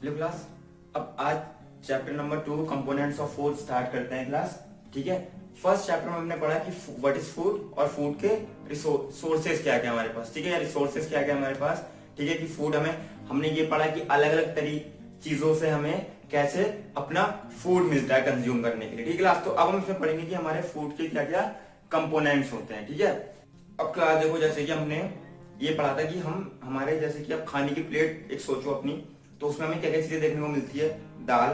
Hello class. अब आज chapter number 2 components of food start करते हैं क्लास। ठीक है, फर्स्ट चैप्टर में हमने पढ़ा कि व्हाट इज फूड और फूड के सोर्सेज क्या क्या हमारे पास। ठीक है, रिसोर्सेज क्या क्या हमारे पास। ठीक है, कि फूड हमने ये पढ़ा कि अलग अलग चीजों से हमें कैसे अपना फूड मिलता है कंज्यूम करने के लिए। ठीक है क्लास, तो अब हम इसमें पढ़ेंगे कि हमारे फूड के क्या क्या कंपोनेंट्स होते हैं। ठीक है, अब क्लास देखो, जैसे कि हमने ये पढ़ा था कि हमारे जैसे कि अब खाने की प्लेट एक सोचो अपनी, तो उसमें हमें क्या क्या चीजें देखने को मिलती है। दाल,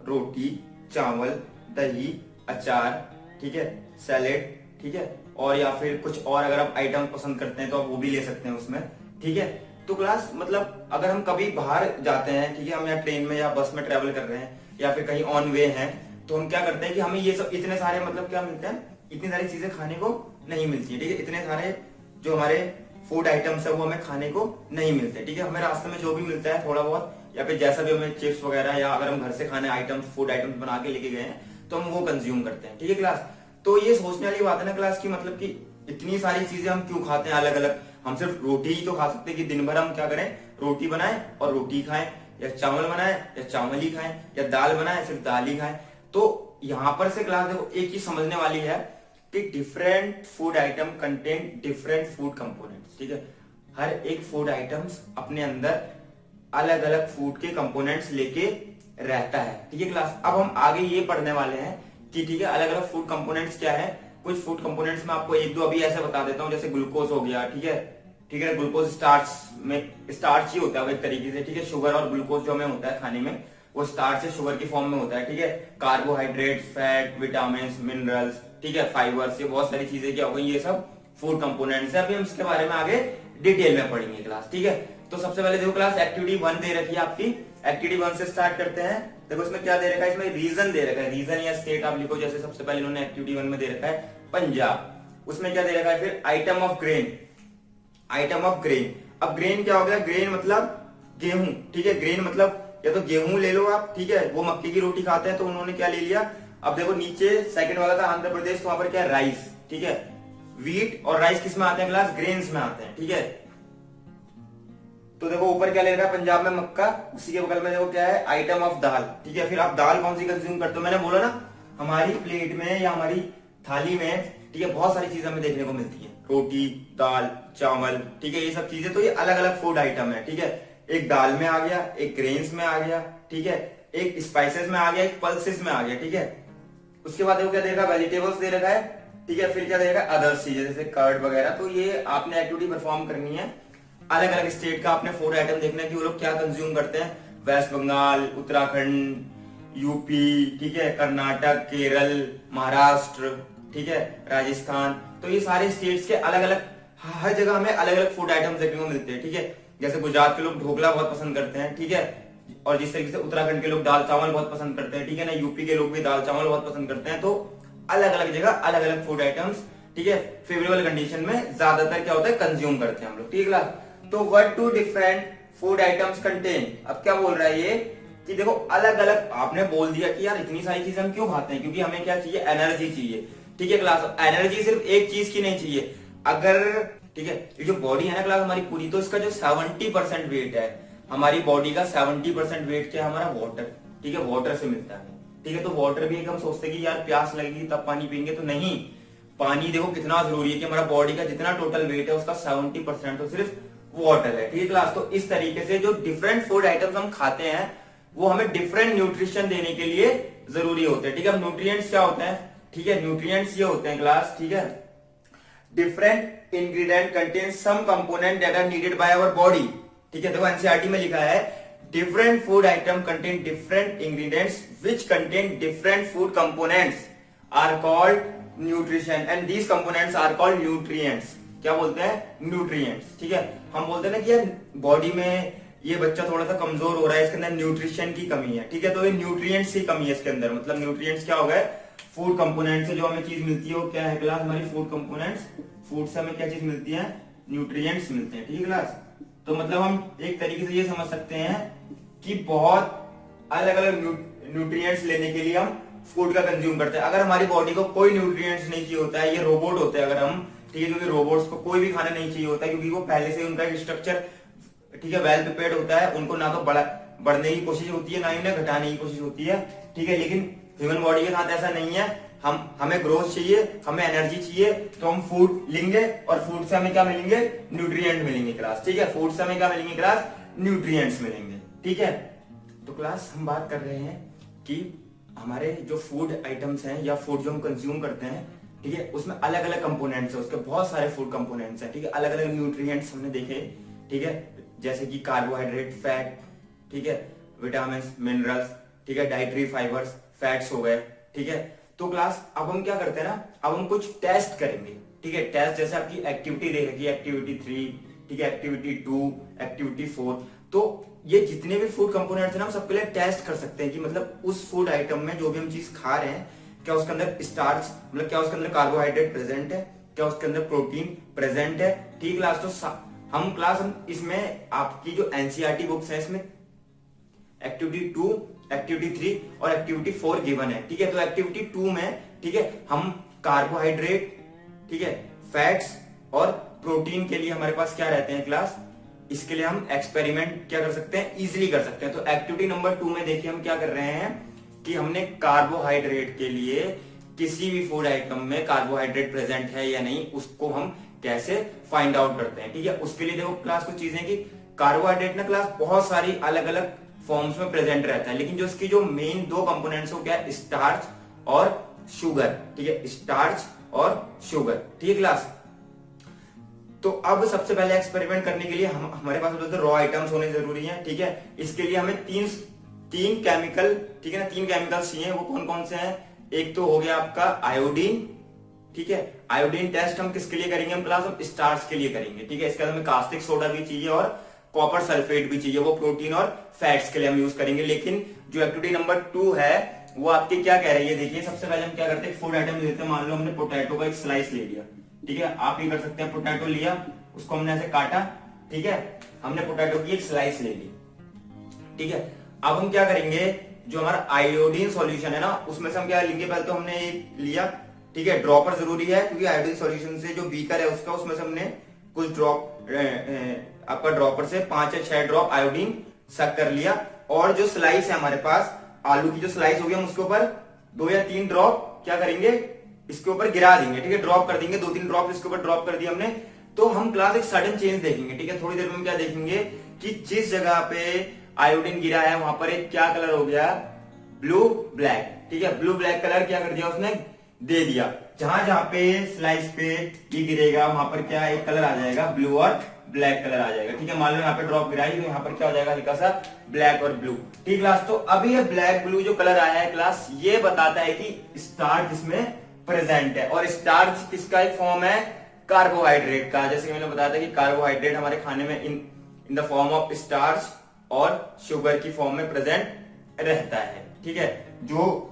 रोटी, चावल, दही, अचार, ठीक है, सैलेड, ठीक है, और या फिर कुछ और अगर आप आइटम पसंद करते हैं तो आप वो भी ले सकते हैं उसमें। ठीक है, तो क्लास मतलब अगर हम कभी बाहर जाते हैं, ठीक है, हम या ट्रेन में या बस में ट्रेवल कर रहे हैं या फिर कहीं ऑन वे हैं, तो हम क्या करते हैं कि हमें ये सब इतने सारे मतलब क्या मिलते हैं, इतनी सारी चीजें खाने को नहीं मिलती है। ठीक है, इतने सारे जो हमारे फूड आइटम्स है वो हमें खाने को नहीं मिलते। ठीक है, हमें रास्ते में जो भी मिलता है थोड़ा बहुत या फिर जैसा भी हमें चिप्स वगैरह या अगर हम घर से खाने आइटम्स फूड आइटम्स बना के लेके गए हैं तो हम वो कंज्यूम करते हैं। ठीक है क्लास, तो ये सोचने वाली बात है ना क्लास की, मतलब कि इतनी सारी चीजें हम क्यों खाते हैं अलग अलग। हम सिर्फ रोटी ही तो खा सकते हैं कि दिन भर हम क्या करें, रोटी बनाएं और रोटी खाएं, या चावल बनाएं या चावल ही खाएं, या दाल बनाएं सिर्फ दाल ही खाएं। तो यहां पर से क्लास देखो एक चीज समझने वाली है कि different food item contain different food components. ठीक है, हर एक फूड आइटम्स अपने अंदर अलग अलग फूड के कंपोनेंट्स लेके रहता है। ठीक है क्लास, अब हम आगे ये पढ़ने वाले हैं कि ठीक है अलग अलग फूड कंपोनेंट्स क्या है। कुछ फूड कंपोनेंट्स में आपको एक दो अभी ऐसे बता देता हूँ, जैसे ग्लूकोज हो गया। ठीक है, ठीक है, ग्लूकोज स्टार्च ही होता है एक तरीके से। ठीक है, शुगर और ग्लूकोज जो हमें होता है खाने में वो स्टार्च से शुगर की फॉर्म में होता है। ठीक है, कार्बोहाइड्रेट, फैट, विटामिन, मिनरल्स, ठीक है, फाइबर्स, ये बहुत सारी चीजें क्या हो गई, ये सब फूड कंपोनेंट्स है। अभी हम इसके बारे में आगे डिटेल में पढ़ेंगे क्लास। ठीक है, तो सबसे पहले देखो क्लास एक्टिविटी 1 दे रखी है आपकी। एक्टिविटी 1 से स्टार्ट करते हैं। देखो इसमें क्या दे रखा है, इसमें रीजन दे रखा है, रीजन या स्टेट आप लिखो। जैसे सबसे पहले इन्होंने एक्टिविटी 1 में दे रखा है पंजाब, उसमें क्या दे रखा है फिर item of grain, item of grain. अब ग्रेन क्या हो गया, ग्रेन मतलब गेहूं। ठीक है, ग्रेन मतलब या तो गेहूं ले लो आप, ठीक है, वो मक्के की रोटी खाते हैं तो उन्होंने क्या ले लिया। अब देखो नीचे सेकंड वाला था आंध्र प्रदेश, तो वहां पर क्या है राइस। ठीक है, व्हीट और राइस किस में आते हैं क्लास, ग्रेन्स में आते हैं। ठीक है, तो देखो ऊपर क्या ले रहा है पंजाब में मक्का, उसी के बगल में देखो क्या है आइटम ऑफ दाल। ठीक है, फिर आप दाल कौन सी कंज्यूम करते हो, मैंने बोला ना हमारी प्लेट में या हमारी थाली में, ठीक है, बहुत सारी चीजें हमें देखने को मिलती है, रोटी, दाल, चावल। ठीक है, ये सब चीजें तो ये अलग अलग फूड आइटम है। ठीक है, एक दाल में आ गया, एक ग्रेन्स में आ गया, ठीक है, एक स्पाइसेस में आ गया, एक पल्सेस में आ गया। ठीक है, उसके बाद देखो क्या देगा, वेजिटेबल्स दे रखा है। ठीक है, फिर क्या देगा अदर्स चीजें जैसे कर्ड वगैरह। तो ये आपने एक्टिविटी परफॉर्म करनी है। अलग अलग स्टेट का आपने फूड आइटम देखना है कि वो लोग क्या कंज्यूम करते हैं। वेस्ट बंगाल, उत्तराखंड, यूपी, ठीक है, कर्नाटक, केरल, महाराष्ट्र, ठीक है, राजस्थान। तो ये सारे स्टेट्स के अलग अलग, हर जगह हमें अलग अलग फूड आइटम्स देखने को मिलते हैं। ठीक है, जैसे गुजरात के लोग ढोकला बहुत पसंद करते हैं। ठीक है, और जिस तरीके से उत्तराखंड के लोग दाल चावल बहुत पसंद करते हैं। ठीक है ना, यूपी के लोग भी दाल चावल बहुत पसंद करते हैं। तो अलग अलग जगह अलग अलग फूड आइटम्स, ठीक है, फेवरेबल कंडीशन में ज्यादातर क्या होता है कंज्यूम करते हैं हम लोग। ठीक है, तो what to different food items contain. अब क्या बोल रहा है ये कि देखो अलग अलग, आपने बोल दिया कि यार इतनी सारी चीजें हम क्यों खाते हैं, क्योंकि हमें क्या चाहिए, एनर्जी चाहिए। ठीक है क्लास, एनर्जी सिर्फ एक चीज की नहीं चाहिए। अगर ठीक है, ये जो बॉडी है ना क्लास हमारी पूरी, तो इसका जो 70% वेट है, हमारी बॉडी का 70% वेट क्या है, हमारा वाटर। ठीक है, वाटर से मिलता है। ठीक है, तो वाटर भी एक हम सोचते हैं कि यार प्यास लगेगी तब पानी पियेंगे, तो नहीं, पानी देखो कितना जरूरी है कि हमारा बॉडी का जितना टोटल वेट है उसका 70% तो सिर्फ वाटर है। ठीक है क्लास, तो इस तरीके से जो डिफरेंट फूड आइटम्स हम खाते हैं वो हमें डिफरेंट न्यूट्रिशन देने के लिए जरूरी होते हैं। ठीक है, न्यूट्रिएंट्स क्या होते हैं, ठीक है, न्यूट्रिएंट्स ये होते हैं क्लास, ठीक है, different ingredient contain some component that are needed by our body. ठीक है, देखो एनसीईआरटी में लिखा है different food item contain different ingredients which contain different food components are called nutrition and these components are called nutrients. क्या बोलते हैं, nutrients. ठीक है, हम बोलते हैं ना कि यार बॉडी में ये बच्चा थोड़ा सा कमजोर हो रहा है, इसके अंदर न्यूट्रिशन की कमी है। ठीक है, तो ये न्यूट्रिएंट्स की कमी है इसके अंदर, मतलब न्यूट्रिएंट्स क्या हो गए, फूड कंपोनेंट से जो हमें चीज मिलती है वो क्या है क्लास, हमारी फूड कंपोनेंट्स। फूड से हमें क्या चीज मिलती है, न्यूट्रिएंट्स मिलते हैं। ठीक है क्लास, तो मतलब हम एक तरीके से ये समझ सकते हैं कि बहुत अलग अलग न्यूट्रिएंट्स लेने के लिए हम फूड का कंज्यूम करते हैं। अगर हमारी बॉडी को कोई न्यूट्रिएंट्स नहीं चाहिए होता है, ये रोबोट होते हैं अगर हम, ठीक है, क्योंकि रोबोट्स को कोई भी खाना नहीं चाहिए होता है क्योंकि वो पहले से उनका स्ट्रक्चर, ठीक है, वेल प्रिपेयर्ड होता है, उनको ना तो बड़ा बढ़ने की कोशिश होती है, ना ही उन्हें घटाने की कोशिश होती है, ठीक है। लेकिन ह्यूमन बॉडी के साथ ऐसा नहीं है, हमें ग्रोथ चाहिए, हमें एनर्जी चाहिए, तो हम फूड लेंगे और फूड से हमें क्या मिलेंगे, न्यूट्रिएंट मिलेंगे क्लास, ठीक है। फूड से हमें क्या मिलेंगे क्लास, न्यूट्रिएंट्स मिलेंगे, ठीक है। तो क्लास हम बात कर रहे हैं कि हमारे जो फूड आइटम्स हैं या फूड जो हम कंज्यूम करते हैं, ठीक है, उसमें अलग अलग कंपोनेंट्स है, उसके बहुत सारे फूड कंपोनेंट्स हैं, ठीक है। अलग अलग न्यूट्रिएंट्स हमने देखे, ठीक है, जैसे कि कार्बोहाइड्रेट, फैट, ठीक है, विटामिन, मिनरल्स, ठीक है, डाइटरी फाइबर्स, फैट्स हो गए, ठीक है। तो क्लास अब हम क्या करते हैं ना, अब हम कुछ टेस्ट करेंगे, ठीक है। टेस्ट जैसे आपकी एक्टिविटी दे रखी है, एक्टिविटी 3, ठीक है, एक्टिविटी 2, एक्टिविटी 4, तो ये जितने भी फूड कंपोनेंट्स हैं ना, हम सबके लिए टेस्ट कर सकते हैं कि मतलब उस फूड आइटम में जो भी हम चीज खा रहे हैं, क्या उसके अंदर स्टार्च, मतलब क्या उसके अंदर कार्बोहाइड्रेट प्रेजेंट है, क्या उसके अंदर प्रोटीन प्रेजेंट है, ठीक क्लास। तो हम इसमें आपकी जो एनसीईआरटी बुक्स है, इसमें एक्टिविटी 2, एक्टिविटी 3 और एक्टिविटी 4 गिवन है, ठीक है। तो एक्टिविटी 2 में, ठीक है, हम कार्बोहाइड्रेट, ठीक है, फैट्स और प्रोटीन के लिए हमारे पास क्या रहते हैं क्लास, इसके लिए हम एक्सपेरिमेंट क्या कर सकते हैं, इजीली कर सकते हैं। तो एक्टिविटी नंबर 2 में देखिए हम क्या कर रहे हैं कि हमने कार्बोहाइड्रेट के लिए किसी भी फूड आइटम में कार्बोहाइड्रेट प्रेजेंट है या नहीं, उसको हम कैसे फाइंड आउट करते हैं, ठीक है। उसके लिए देखो क्लास कुछ चीजें कि कार्बोहाइड्रेट ना क्लास बहुत सारी अलग अलग फॉर्म्स में प्रेजेंट रहता है, लेकिन जो इसकी जो मेन दो कंपोनेंट्स हो क्या है, स्टार्च और शुगर, ठीक है, स्टार्च और शुगर, ठीक है क्लास। तो अब सबसे पहले एक्सपेरिमेंट करने के लिए हमारे पास रॉ आइटम्स होने जरूरी हैं, ठीक है। इसके लिए हमें तीन केमिकल, ठीक है ना, 3 केमिकल्स चाहिए। वो कौन कौन से हैं, एक तो हो गया आपका आयोडीन, ठीक है। आयोडीन टेस्ट हम किसके लिए करेंगे, हम क्लास हम स्टार्च के लिए करेंगे, ठीक है। इसके अंदर हमें कास्टिक सोडा भी चाहिए और कॉपर सल्फेट भी चाहिए, वो प्रोटीन और फैट्स के लिए हम यूज करेंगे। लेकिन जो एक्टिविटी नंबर 2 है वो आपकी क्या कह रही है, देखिए सबसे पहले हम क्या करते हैं, फूड आइटम लेते हैं। मान लो हमने पोटैटो का एक स्लाइस ले लिया, ठीक है। आप ये कर सकते हैं, पोटैटो लिया, उसको हमने ऐसे काटा, ठीक है, हमने पोटैटो की एक स्लाइस ले ली, ठीक है। अब हम क्या करेंगे, जो हमारा आयोडीन सॉल्यूशन है ना, उसमें से हम क्या लेंगे, पहले तो हमने एक लिया, ठीक है। ड्रॉपर जरूरी है क्योंकि आयोडीन सॉल्यूशन से जो बीकर है उसका, उसमें से हमने कुछ ड्रॉप आपका ड्रॉपर से 5 या 6 ड्रॉप आयोडीन सक कर लिया। और जो स्लाइस है हमारे पास, आलू की जो स्लाइस होगी, हम उसके ऊपर 2 या 3 ड्रॉप क्या करेंगे, इसके ऊपर गिरा देंगे, ठीक है, ड्रॉप कर देंगे। 2-3 ड्रॉप इसके ऊपर ड्रॉप कर दिया हमने। तो हम क्लास एक सडन चेंज देखेंगे, ठीक है। थोड़ी देर में हम क्या देखेंगे कि जिस जगह पे आयोडीन गिरा है वहां पर एक क्या कलर हो गया, ब्लू ब्लैक, ठीक है। ब्लू ब्लैक कलर क्या कर दिया उसने, दे दिया। जहां जहां पे स्लाइस पे ये गिरेगा वहां पर क्या एक कलर आ जाएगा, ब्लू और ब्लैक कलर आ जाएगा, ठीक है। मान लो यहाँ पे ड्रॉप गिराई तो यहाँ पर क्या हो जाएगा, हल्का सा ब्लैक और ब्लू, ठीक क्लास। तो अभी ये ब्लैक ब्लू जो कलर आया है क्लास, ये बताता है कि स्टार्च इसमें प्रेजेंट है। और स्टार्च किसका एक फॉर्म है, कार्बोहाइड्रेट का। जैसे कि मैंने बताया था कि कार्बोहाइड्रेट हमारे खाने में in the form of starch और शुगर की फॉर्म में प्रेजेंट रहता है, ठीक है। जो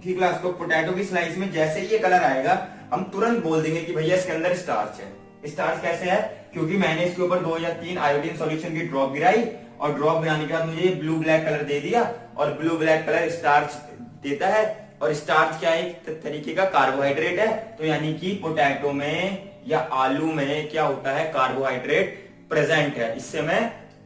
ठीक क्लास, तो पोटैटो की स्लाइस में जैसे ही ये कलर आएगा हम तुरंत बोल देंगे कि भैया इसके अंदर स्टार्च है। स्टार्च कैसे है, क्योंकि मैंने इसके ऊपर 2 या 3 आयोडीन सॉल्यूशन की ड्रॉप गिराई और ड्रॉप गिराने के बाद मुझे ब्लू ब्लैक कलर दे दिया, और ब्लू ब्लैक कलर स्टार्च देता है। और स्टार्च क्या है, एक तरीके का कार्बोहाइड्रेट है। तो यानी कि पोटैटो में या आलू में क्या होता है, कार्बोहाइड्रेट प्रेजेंट है। इससे मैं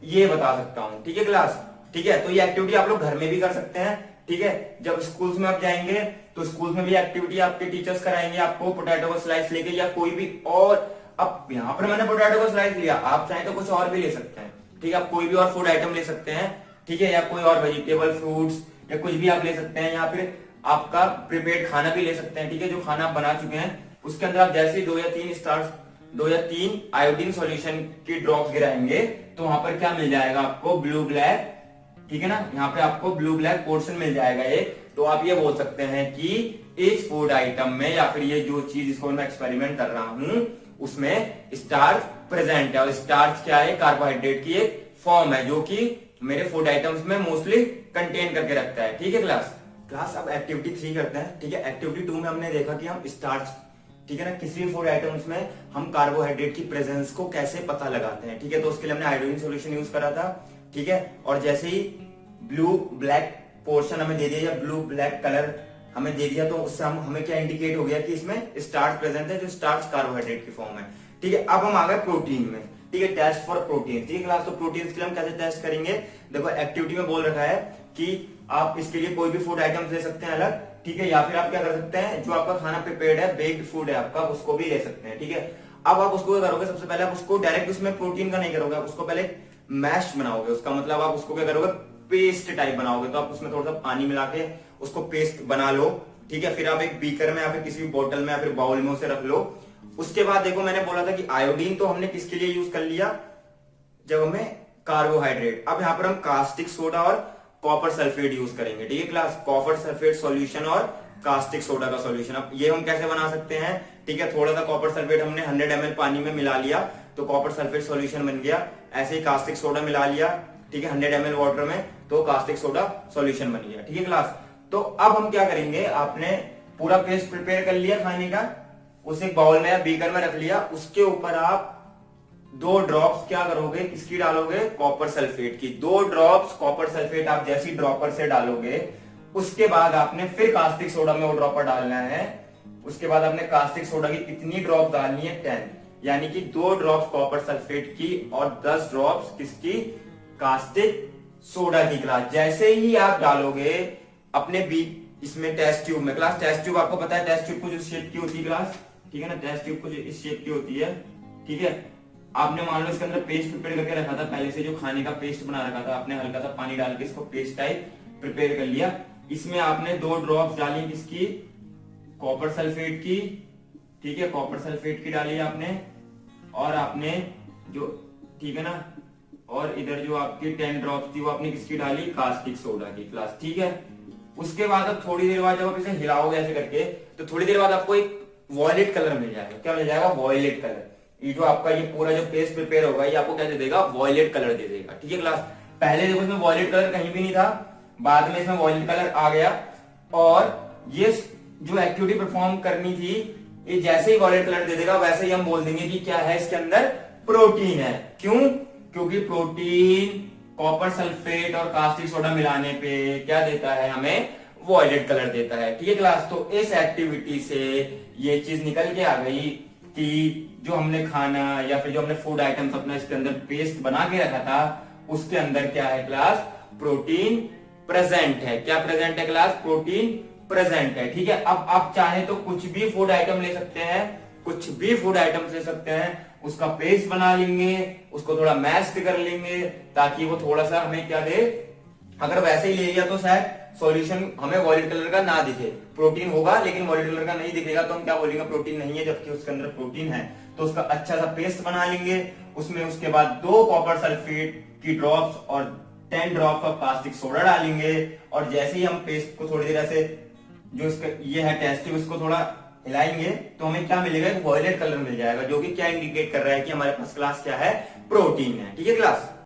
ये बता सकता हूं, ठीक है क्लास, ठीक है। तो ये एक्टिविटी आप लोग घर में भी कर सकते हैं, ठीक है। जब स्कूल्स में आप जाएंगे तो स्कूल्स में भी एक्टिविटी आपके टीचर्स कराएंगे आपको, पोटैटो का स्लाइस लेके या कोई भी और। अब यहाँ पर मैंने पोटैटो का स्लाइस लिया, आप चाहें तो कुछ और भी ले सकते हैं, ठीक है। आप कोई भी और फूड आइटम ले सकते हैं, ठीक है, या कोई और वेजिटेबल फ्रूट्स या कुछ भी आप ले सकते हैं, या फिर आपका प्रिपेयर्ड खाना भी ले सकते हैं, ठीक है। जो खाना आप बना चुके हैं उसके अंदर आप जैसे ही 2 या 3 आयोडीन सॉल्यूशन की ड्रॉप गिराएंगे तो वहां पर क्या मिल जाएगा आपको, ब्लू ब्लैक, ठीक है ना। यहाँ पे आपको ब्लू ब्लैक पोर्शन मिल जाएगा एक। तो आप ये बोल सकते हैं कि इस फूड आइटम में या फिर ये जो चीज इसको मैं एक्सपेरिमेंट कर रहा हूं उसमें स्टार्च प्रेजेंट है। और स्टार्च क्या है, कार्बोहाइड्रेट की एक फॉर्म है जो कि मेरे फूड आइटम्स में मोस्टली कंटेन करके रखता है, ठीक है क्लास। अब एक्टिविटी 3 करते हैं, ठीक है। एक्टिविटी 2 में हमने देखा कि हम स्टार्च, ठीक है ना, किसी भी फूड आइटम्स में हम कार्बोहाइड्रेट की प्रेजेंस को कैसे पता लगाते हैं, ठीक है। तो उसके लिए हमने आयोडीन सॉल्यूशन यूज करा था, ठीक है। और जैसे ही ब्लू ब्लैक पोर्शन हमें दे दिया या ब्लू ब्लैक कलर हमें दे दिया, तो उससे हमें क्या इंडिकेट हो गया कि इसमें स्टार्च प्रेजेंट है, जो स्टार्च कार्बोहाइड्रेट की फॉर्म है, ठीक है। अब हम आ गए प्रोटीन में, ठीक है, टेस्ट फॉर प्रोटीन। ठीक है क्लास, तो प्रोटीन के लिए हम कैसे टेस्ट करेंगे, देखो एक्टिविटी में बोल रखा है कि आप इसके लिए कोई भी फूड आइटम्स ले सकते हैं अलग, ठीक है, या फिर आप क्या कर सकते हैं, जो आपका खाना प्रिपेयर्ड है, बेक्ड फूड है आपका, उसको भी ले सकते हैं। ठीक है, अब आप उसको क्या करोगे, सबसे पहले आप उसको डायरेक्ट उसमें प्रोटीन का नहीं करोगे, आप उसको पहले मैश बनाओगे। उसका मतलब आप उसको क्या करोगे, पेस्ट टाइप बनाओगे। तो आप उसमें थोड़ा सा पानी मिला के उसको पेस्ट बना लो। ठीक है, फिर आप एक बीकर में या फिर किसी भी बोतल में या फिर बाउल में उसे रख लो। उसके बाद देखो मैंने बोला था कि आयोडीन तो हमने किसके लिए यूज कर लिया, जब हमें कार्बोहाइड्रेट। अब यहाँ पर हम कास्टिक सोडा और कॉपर सल्फेट यूज करेंगे। ठीक है क्लास, कॉपर सल्फेट सॉल्यूशन और कास्टिक सोडा का सॉल्यूशन। अब ये हम कैसे बना सकते हैं, ठीक है, थोड़ा सा कॉपर सल्फेट हमने 100 ml पानी में मिला लिया तो कॉपर सल्फेट सॉल्यूशन बन गया। ऐसे ही कास्टिक सोडा मिला लिया, ठीक है, 100 ml वाटर में, तो कास्टिक सोडा सॉल्यूशन बन गया। ठीक है क्लास, तो अब हम क्या करेंगे, आपने पूरा पेस्ट प्रिपेयर कर लिया खाने का, उसे बाउल में या बीकर में रख लिया। उसके ऊपर आप 2 ड्रॉप्स क्या करोगे, किसकी डालोगे, कॉपर सल्फेट की। 2 ड्रॉप्स कॉपर सल्फेट आप जैसी ड्रॉपर से डालोगे, उसके बाद आपने फिर कास्टिक सोडा में वो ड्रॉपर डालना है। उसके बाद आपने कास्टिक सोडा की कितनी ड्रॉप डालनी है, 10, यानी कि 2 ड्रॉप्स कॉपर सल्फेट की और 10 ड्रॉप्स किसकी, कास्टिक सोडा की। क्लास जैसे ही आप डालोगे अपने बी इसमें टेस्ट ट्यूब में, क्लास टेस्ट ट्यूब आपको पता है, टेस्ट ट्यूब को जो शेप की होती है क्लास, ठीक है ना, टेस्ट ट्यूब को जो इस शेप की होती है, ठीक है, आपने मान लो इसके अंदर पेस्ट प्रिपेयर करके रखा था पहले से, जो खाने का पेस्ट बना रखा था, आपने हल्का सा पानी डाल के इसको पेस्ट टाइप प्रिपेयर कर लिया। इसमें आपने 2 ड्रॉप्स डाली किसकी, कॉपर सल्फेट की, ठीक है, कॉपर सल्फेट की डाली आपने, और आपने जो, ठीक है ना, और इधर जो आपकी 10 ड्रॉप्स थी वो आपने किसकी डाली, कास्टिक सोडा की। क्लास ठीक है, उसके बाद अब थोड़ी देर बाद जब आप इसे हिलाओगे ऐसे करके, तो थोड़ी देर बाद आपको एक वॉयलेट कलर मिल जाएगा। क्या मिल जाएगा, वॉयलेट कलर। ये जो आपका ये पूरा जो पेस्ट प्रिपेयर होगा ये आपको क्या दे देगा, वॉयलेट कलर दे देगा। ठीक है क्लास, पहले देखो इसमें वॉयलेट कलर कहीं भी नहीं था, बाद में इसमें वॉयलेट कलर आ गया। और ये जो एक्टिविटी परफॉर्म करनी थी, ये जैसे ही वॉयलेट कलर दे देगा वैसे ही हम बोल देंगे कि क्या है, इसके अंदर प्रोटीन है। क्यों, क्योंकि प्रोटीन कॉपर सल्फेट और कास्टिक सोडा मिलाने पे क्या देता है, हमें वॉयलेट कलर देता है। ठीक है क्लास, तो इस एक्टिविटी से ये चीज निकल के आ गई कि जो हमने खाना या फिर जो हमने फूड आइटम्स अपना इसके अंदर पेस्ट बना के रखा था, उसके अंदर क्या है क्लास, प्रोटीन प्रेजेंट है। क्या प्रेजेंट है क्लास, प्रोटीन प्रेजेंट है। ठीक है, अब आप चाहे तो कुछ भी फूड आइटम ले सकते हैं, कुछ भी फूड आइटम्स ले सकते हैं, उसका पेस्ट बना लेंगे, उसको थोड़ा मैश्ड कर लेंगे ताकि वो थोड़ा सा हमें क्या दे। अगर वैसे ही ले लिया तो शायद सॉल्यूशन हमें वॉयलेट कलर का ना दिखे, प्रोटीन होगा लेकिन वॉयलेट कलर का नहीं दिखेगा, तो हम क्या बोलेंगे, प्रोटीन नहीं है, जबकि उसके अंदर प्रोटीन है। तो उसका अच्छा सा पेस्ट बना लेंगे उसमें, उसके बाद 2 कॉपर सल्फेट की ड्रॉप्स और 10 ड्रॉप्स ऑफ कास्टिक सोडा डालेंगे। और जैसे ही हम पेस्ट को थोड़ी देर ऐसे, जो इसका ये है टेस्ट ट्यूब, इसको थोड़ा हिलाएंगे तो हमें क्या मिलेगा, एक वॉयलेट कलर मिल जाएगा, जो कि क्या इंडिकेट कर रहा है कि हमारे पास क्लास क्या है, प्रोटीन है। ठीक है क्लास।